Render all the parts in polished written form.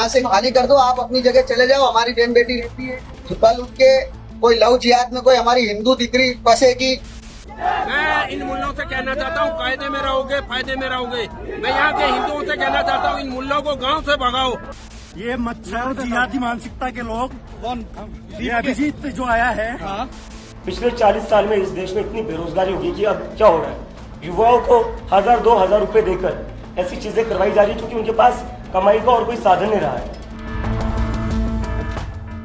यहाँ से खाली कर दो, आप अपनी जगह चले जाओ। हमारी बहन बेटी रहती है, कल उठ के कोई लव जिहाद में कोई हमारी हिंदू दिकरी फंसेगी। मैं इन मुल्लों से कहना चाहता हूँ, कायदे में रहोगे, फायदे में रहोगे। मैं यहाँ के हिंदुओं से कहना चाहता हूँ, इन मुल्लों को गांव से भगाओ। ये मच्छर जिहादी मानसिकता के लोग, ये अभिजीत जो आया है, पिछले 40 साल में इस देश में इतनी बेरोजगारी होगी कि अब क्या हो रहा है, युवाओं को 1000-2000 रुपए देकर ऐसी चीजें करवाई जा रही है क्योंकि उनके पास कमाई का और कोई साधन नहीं रहा है।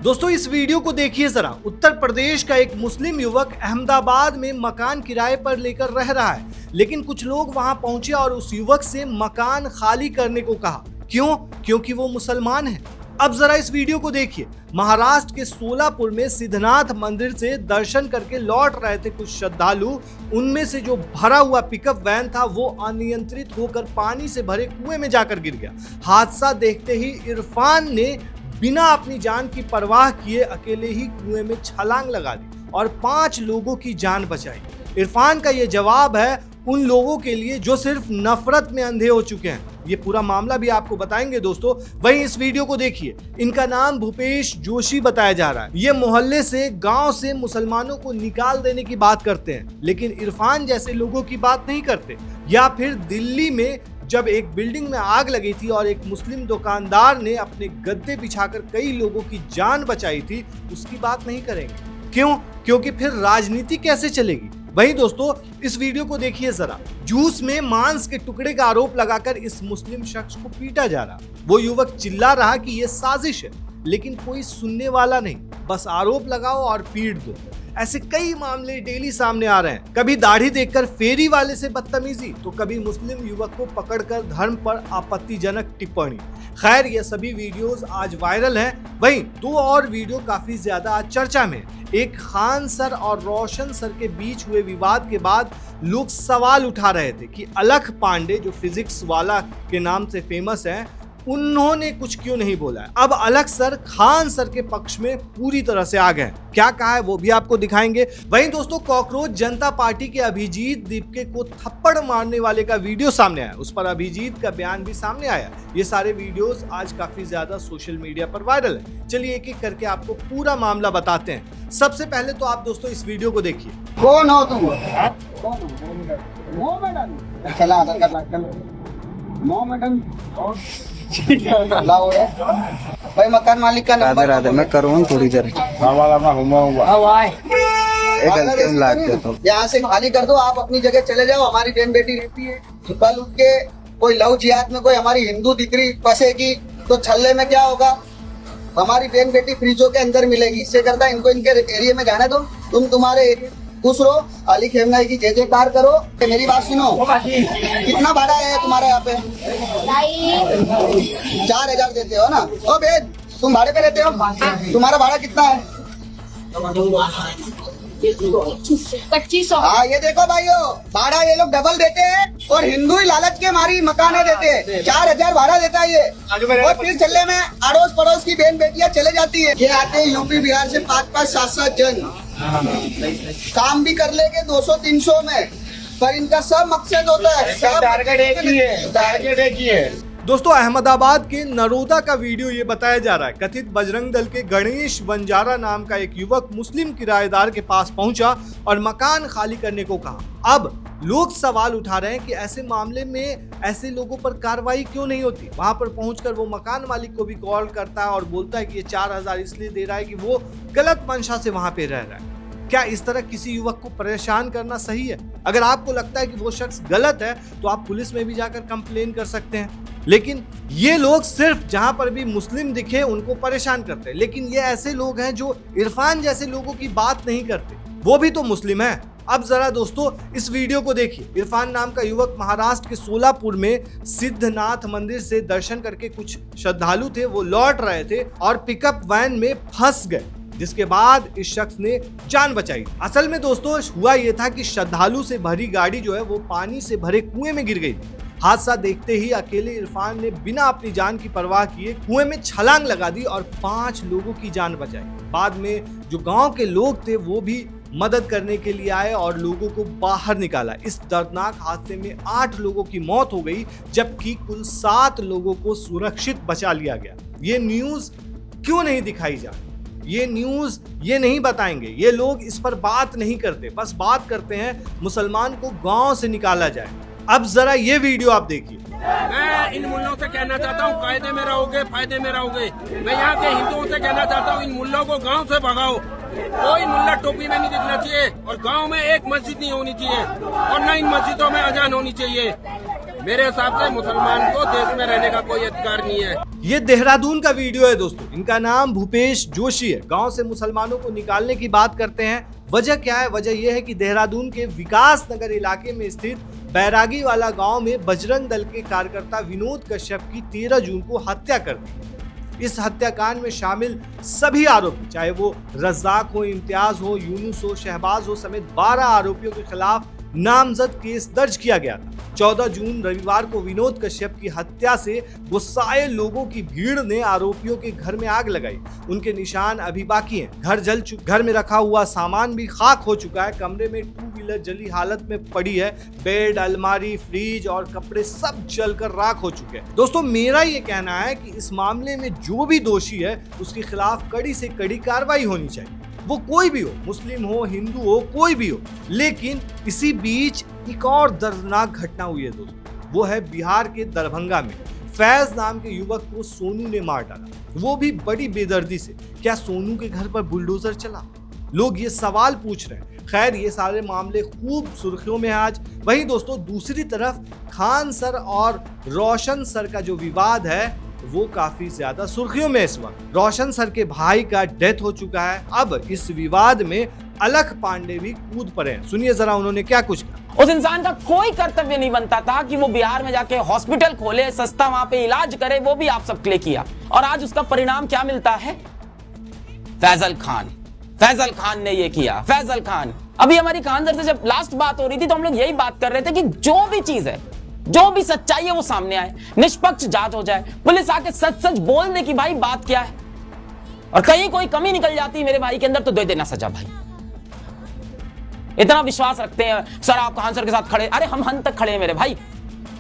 दोस्तों इस वीडियो को देखिए जरा। उत्तर प्रदेश का एक मुस्लिम युवक अहमदाबाद में मकान किराए पर लेकर रह रहा है, लेकिन कुछ लोग वहां पहुंचे और उस युवक से मकान खाली करने को कहा। क्यों? क्योंकि वो मुसलमान है। अब जरा इस वीडियो को देखिए। महाराष्ट्र के सोलापुर में सिद्धनाथ मंदिर से दर्शन करके लौट रहे थे कुछ श्रद्धालु। उनमें से जो भरा हुआ पिकअप वैन था वो अनियंत्रित होकर पानी से भरे कुएं में जाकर गिर गया। हादसा देखते ही इरफान ने बिना अपनी जान की परवाह किए अकेले ही कुएं में छलांग लगा दी और 5 लोगों की जान बचाई। इरफान का ये जवाब है उन लोगों के लिए जो सिर्फ नफरत में अंधे हो चुके हैं। ये पूरा मामला भी आपको बताएंगे दोस्तों। वहीं इस वीडियो को देखिए। इनका नाम भूपेश जोशी बताया जा रहा है। ये मोहल्ले से, गांव से मुसलमानों को निकाल देने की बात करते हैं, लेकिन इरफान जैसे लोगों की बात नहीं करते। या फिर दिल्ली में जब एक बिल्डिंग में आग लगी थी और एक मुस्लिम दुकानदार ने अपने गद्दे बिछाकर कई लोगों की जान बचाई थी, उसकी बात नहीं करेंगे। क्यों? क्योंकि फिर राजनीति कैसे चलेगी। वहीं दोस्तों इस वीडियो को देखिए जरा। जूस में मांस के टुकड़े का आरोप लगाकर इस मुस्लिम शख्स को पीटा जा रहा। वो युवक चिल्ला रहा कि ये साजिश है, लेकिन कोई सुनने वाला नहीं। बस आरोप लगाओ और पीट दो। ऐसे कई मामले डेली सामने आ रहे हैं। कभी दाढ़ी देखकर फेरी वाले से बदतमीजी, तो कभी मुस्लिम युवक को पकड़कर धर्म पर आपत्तिजनक टिप्पणी। खैर ये सभी वीडियोस आज वायरल हैं। वहीं 2 और वीडियो काफी ज्यादा आज चर्चा में। एक खान सर और रोशन सर के बीच हुए विवाद के बाद लोग सवाल उठा रहे थे कि अलख पांडे जो फिजिक्स वाला के नाम से फेमस हैं, उन्होंने कुछ क्यों नहीं बोला है। अब अलग सर खान सर के पक्ष में पूरी तरह से आ गए। क्या कहा है वो भी आपको दिखाएंगे। वहीं दोस्तों कॉकरोच जनता पार्टी के अभिजीत दीपके को थप्पड़ मारने वाले का वीडियो सामने आया। उस पर अभिजीत का बयान भी सामने आया। ये सारे वीडियोस आज काफी ज्यादा सोशल मीडिया पर वायरल है। चलिए एक एक करके आपको पूरा मामला बताते हैं। सबसे पहले तो आप दोस्तों इस वीडियो को देखिए। कौन हो तुम? चला भाई मकान मालिक का नंबर राधे मैं करूँ थोड़ी देर यहाँ से खाली कर दो, आप अपनी जगह चले जाओ। हमारी बहन बेटी रहती है, कल उठ के कोई लव जिहाद में कोई हमारी हिंदू दिकरी फंसेगी तो छल्ले में क्या होगा? हमारी बहन बेटी फ्रीजों के अंदर मिलेगी। इससे करता इनको इनके एरिया में जाने दो। तुम तुम्हारे खुश रहो, अली खेमनाई की जय जयकार करो। मेरी बात सुनो, कितना भाड़ा है तुम्हारा यहाँ पे? 4000 देते हो ना? ओ बेद तुम भाड़े पे रहते हो, तुम्हारा भाड़ा कितना है? 2500। हाँ ये देखो भाइयों, भाड़ा ये लोग डबल देते हैं और हिंदू ही लालच के मारी मकाने देते हैं। 4000 भाड़ा देता है ये, और फिर चलने में अड़ोस पड़ोस की बहन बेटियां चले जाती है। ये आते हैं यूपी बिहार से 5-5, 7-7 जन, काम भी कर लेंगे 200-300 में, पर इनका सब मकसद होता है, सब टारगेट एक ही है। दोस्तों अहमदाबाद के नरोदा का वीडियो ये बताया जा रहा है। कथित बजरंग दल के गणेश बंजारा नाम का एक युवक मुस्लिम किराएदार के पास पहुंचा और मकान खाली करने को कहा। अब लोग सवाल उठा रहे हैं कि ऐसे मामले में ऐसे लोगों पर कार्रवाई क्यों नहीं होती। वहां पर पहुंचकर वो मकान मालिक को भी कॉल करता है और बोलता है कि ये 4000 इसलिए दे रहा है कि वो गलत मंशा से वहां पे रह रहा है। क्या इस तरह किसी युवक को परेशान करना सही है? अगर आपको लगता है कि वो शख्स गलत है तो आप पुलिस में भी जाकर कंप्लेन कर सकते हैं। लेकिन ये लोग सिर्फ जहां पर भी मुस्लिम दिखे उनको परेशान करते हैं। लेकिन ये ऐसे लोग हैं जो इरफान जैसे लोगों की बात नहीं करते, वो भी तो मुस्लिम है। अब जरा दोस्तों इस वीडियो को देखिए। इरफान नाम का युवक महाराष्ट्र के सोलापुर में सिद्धनाथ मंदिर से दर्शन करके कुछ श्रद्धालु थे, वो लौट रहे थे और पिकअप वैन में फंस गए, जिसके बाद इस शख्स ने जान बचाई। असल में दोस्तों हुआ यह था कि श्रद्धालु से भरी गाड़ी जो है वो पानी से भरे कुएं में गिर गई थी। हादसा देखते ही अकेले इरफान ने बिना अपनी जान की परवाह किए कुएं में छलांग लगा दी और 5 लोगों की जान बचाई। बाद में जो गांव के लोग थे वो भी मदद करने के लिए आए और लोगों को बाहर निकाला। इस दर्दनाक हादसे में 8 लोगों की मौत हो गई, जबकि कुल 7 लोगों को सुरक्षित बचा लिया गया। ये न्यूज क्यों नहीं दिखाई जा रही? ये न्यूज ये नहीं बताएंगे, ये लोग इस पर बात नहीं करते, बस बात करते हैं मुसलमान को गांव से निकाला जाए। अब जरा ये वीडियो आप देखिए। मैं इन मुल्लों से कहना चाहता हूँ कायदे में रहोगे, फायदे में रहोगे। मैं यहाँ के हिंदुओं से कहना चाहता हूँ इन मुल्लों को गांव से भगाओ। कोई मुल्ला टोपी में नहीं दिखना चाहिए और गांव में एक मस्जिद नहीं होनी चाहिए और न इन मस्जिदों में अजान होनी चाहिए। मेरे हिसाब से मुसलमान को देश में रहने का कोई अधिकार नहीं है। ये देहरादून का वीडियो है दोस्तों। इनका नाम भूपेश जोशी है। गांव से मुसलमानों को निकालने की बात करते हैं। वजह क्या है? वजह यह है कि देहरादून के विकास नगर इलाके में स्थित बैरागी वाला गांव में बजरंग दल के कार्यकर्ता विनोद कश्यप की 13 जून को हत्या कर दी। इस हत्याकांड में शामिल सभी आरोपी, चाहे वो रज्जाक हो, इम्तियाज हो, यूनुस हो, शहबाज हो समेत 12 आरोपियों के खिलाफ नामजद केस दर्ज किया गया था। 14 जून रविवार को विनोद कश्यप की हत्या से गुस्साए लोगों की भीड़ ने आरोपियों के घर में आग लगाई। उनके निशान अभी बाकी हैं। घर जल चुका, घर में रखा हुआ सामान भी खाक हो चुका है। कमरे में 2 व्हीलर जली हालत में पड़ी है। बेड, अलमारी, फ्रिज और कपड़े सब जलकर राख हो चुके हैं। दोस्तों, मेरा ये कहना है कि इस मामले में जो भी दोषी है उसके खिलाफ कड़ी से कड़ी कार्रवाई होनी चाहिए, वो कोई भी हो, मुस्लिम हो, हिंदू हो, कोई भी हो। लेकिन इसी बीच एक और दर्दनाक घटना हुई है दोस्तों। वो है बिहार के दरभंगा में फैज नाम के युवक को सोनू ने मार डाला, वो भी बड़ी बेदर्दी से। क्या सोनू के घर पर बुलडोजर चला? लोग ये सवाल पूछ रहे हैं। खैर, ये सारे मामले खूब सुर्खियों में आज। वहीं दोस्तों, दूसरी तरफ खान सर और रोशन सर का जो विवाद है वो काफी ज्यादा सुर्खियों में इस वक्त। रोशन सर के भाई का डेथ हो चुका है। अब इस विवाद में अलख पांडे भी कूद पड़े हैं। सुनिए जरा उन्होंने क्या कुछ कहा। उस इंसान का कोई कर्तव्य नहीं बनता था कि वो बिहार में जाके हॉस्पिटल खोले, सस्ता वहां पे इलाज करे, वो भी आप सबके लिए किया। और आज उसका परिणाम क्या मिलता है? फैजल खान ने ये किया। फैजल खान, अभी हमारी खान सर से जब लास्ट बात हो रही थी तो हम लोग यही बात कर रहे थे कि जो भी चीज है, जो भी सच्चाई है वो सामने आए, निष्पक्ष जांच हो जाए, पुलिस आके सच सच बोल दे कि भाई बात क्या है। और कहीं कोई कमी निकल जाती है मेरे भाई के अंदर तो दे देना सजा। भाई इतना विश्वास रखते हैं सर, आप खान सर के साथ खड़े। अरे हम अंत तक खड़े हैं मेरे भाई,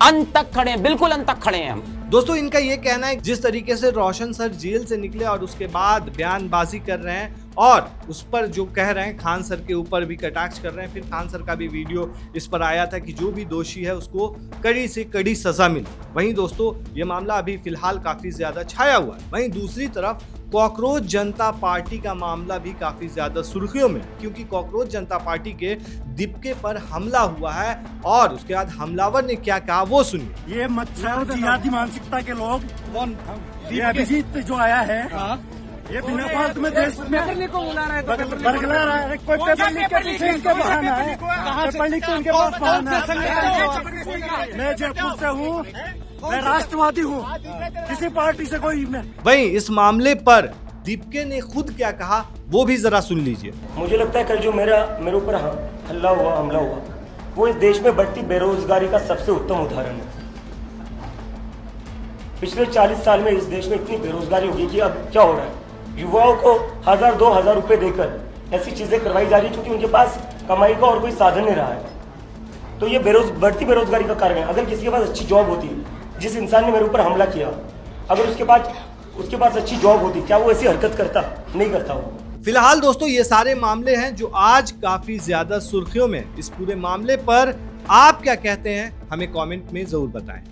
अंत तक खड़े हैं, बिल्कुल अंत तक खड़े हैं हम। दोस्तों, इनका ये कहना है जिस तरीके से रोशन सर जेल से निकले और उसके बाद बयानबाजी कर रहे हैं और उस पर जो कह रहे हैं खान सर के ऊपर भी कटाक्ष कर रहे हैं। फिर खान सर का भी वीडियो इस पर आया था कि जो भी दोषी है उसको कड़ी से कड़ी सजा मिले। वहीं दोस्तों, ये मामला अभी फिलहाल काफी ज्यादा छाया हुआ है। वहीं दूसरी तरफ कॉकरोच जनता पार्टी का मामला भी काफी ज्यादा सुर्खियों में, क्योंकि कॉकरोच जनता पार्टी के दीपके पर हमला हुआ है और उसके बाद हमलावर ने क्या कहा वो सुनिए। ये मच्छर जिहादी मानसिकता के लोग, ये अभिजीत जो आया है, ये बिना फालतू में देश में बरगला रहा है। कोई पेपर लीक के पीछे इनके बहाना है, पेपर लीक तो इनके पास बहाना है। मैं जयपुर से हूँ, मैं राष्ट्रवादी हूँ, किसी पार्टी से कोई मैं। वहीं इस मामले पर दीपके ने खुद क्या कहा वो भी जरा सुन लीजिए। मुझे लगता है कल जो मेरे ऊपर हमला हुआ वो इस देश में बढ़ती बेरोजगारी का सबसे उत्तम उदाहरण है। पिछले 40 साल में इस देश में इतनी बेरोजगारी होगी कि अब क्या हो रहा है, युवाओं को 1000-2000 रुपए देकर ऐसी चीजें करवाई जा रही है क्योंकि उनके पास कमाई का और कोई साधन नहीं रहा है। तो ये बढ़ती बेरोजगारी का कारण है। अगर किसी के पास अच्छी जॉब होती, जिस इंसान ने मेरे ऊपर हमला किया, अगर उसके पास अच्छी जॉब होती, क्या वो ऐसी हरकत करता? नहीं करता वो। फिलहाल दोस्तों, ये सारे मामले हैं जो आज काफी ज्यादा सुर्खियों में। इस पूरे मामले पर आप क्या कहते हैं हमें कमेंट में जरूर बताएं।